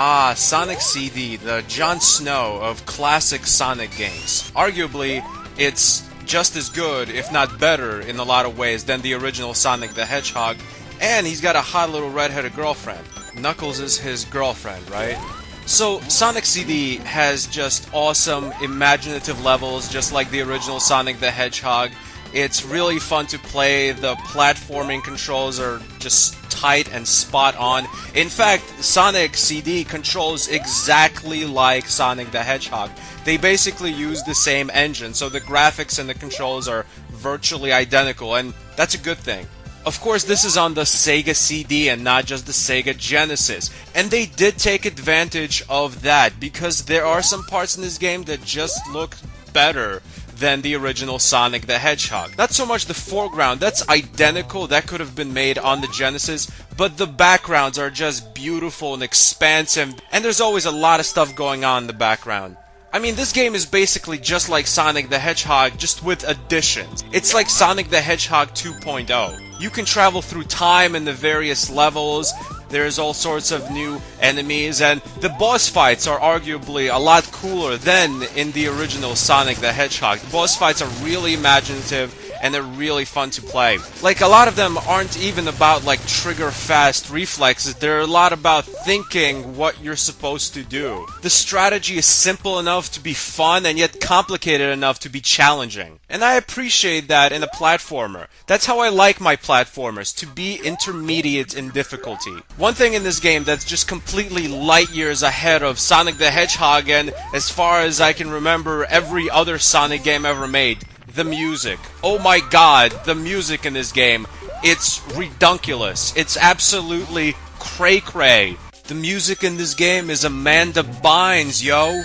Ah, Sonic CD, the Jon Snow of classic Sonic games. Arguably, it's just as good, if not better, in a lot of ways than the original Sonic the Hedgehog, and he's got a hot little redheaded girlfriend. Knuckles is his girlfriend, right? So, Sonic CD has just awesome, imaginative levels, just like the original Sonic the Hedgehog. It's really fun to play, the platforming controls are just tight and spot on. In fact, Sonic CD controls exactly like Sonic the Hedgehog. They basically use the same engine, so the graphics and the controls are virtually identical, and that's a good thing. Of course, this is on the Sega CD and not just the Sega Genesis. And they did take advantage of that, because there are some parts in this game that just look better than the original Sonic the Hedgehog. Not so much the foreground, that's identical, that could have been made on the Genesis, but the backgrounds are just beautiful and expansive, and there's always a lot of stuff going on in the background. I mean, this game is basically just like Sonic the Hedgehog, just with additions. It's like Sonic the Hedgehog 2.0. You can travel through time in the various levels, there's all sorts of new enemies, and the boss fights are arguably a lot cooler than in the original Sonic the Hedgehog. The boss fights are really imaginative, and they're really fun to play. Like, a lot of them aren't even about, like, trigger-fast reflexes. They're a lot about thinking what you're supposed to do. The strategy is simple enough to be fun, and yet complicated enough to be challenging. And I appreciate that in a platformer. That's how I like my platformers, to be intermediate in difficulty. One thing in this game that's just completely light years ahead of Sonic the Hedgehog, and as far as I can remember, every other Sonic game ever made, the music. Oh my god, the music in this game. It's redunculous. It's absolutely cray-cray. The music in this game is Amanda Bynes, yo.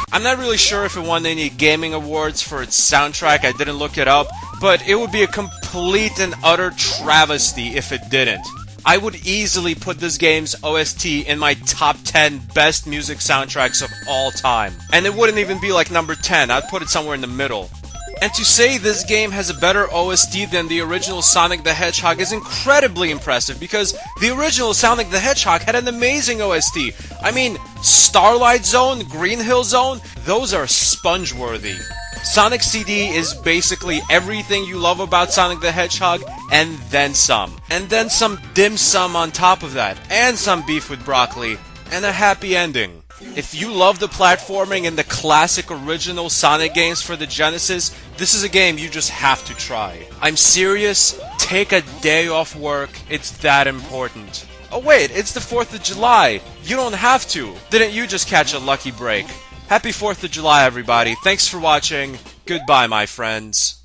I'm not really sure if it won any gaming awards for its soundtrack, I didn't look it up, but it would be a complete and utter travesty if it didn't. I would easily put this game's OST in my top 10 best music soundtracks of all time. And it wouldn't even be like number 10, I'd put it somewhere in the middle. And to say this game has a better OST than the original Sonic the Hedgehog is incredibly impressive, because the original Sonic the Hedgehog had an amazing OST. I mean, Starlight Zone, Green Hill Zone, those are sponge-worthy. Sonic CD is basically everything you love about Sonic the Hedgehog, and then some. And then some dim sum on top of that, and some beef with broccoli, and a happy ending. If you love the platforming in the classic original Sonic games for the Genesis, this is a game you just have to try. I'm serious, take a day off work, it's that important. Oh wait, it's the 4th of July. You don't have to. Didn't you just catch a lucky break? Happy 4th of July, everybody. Thanks for watching. Goodbye, my friends.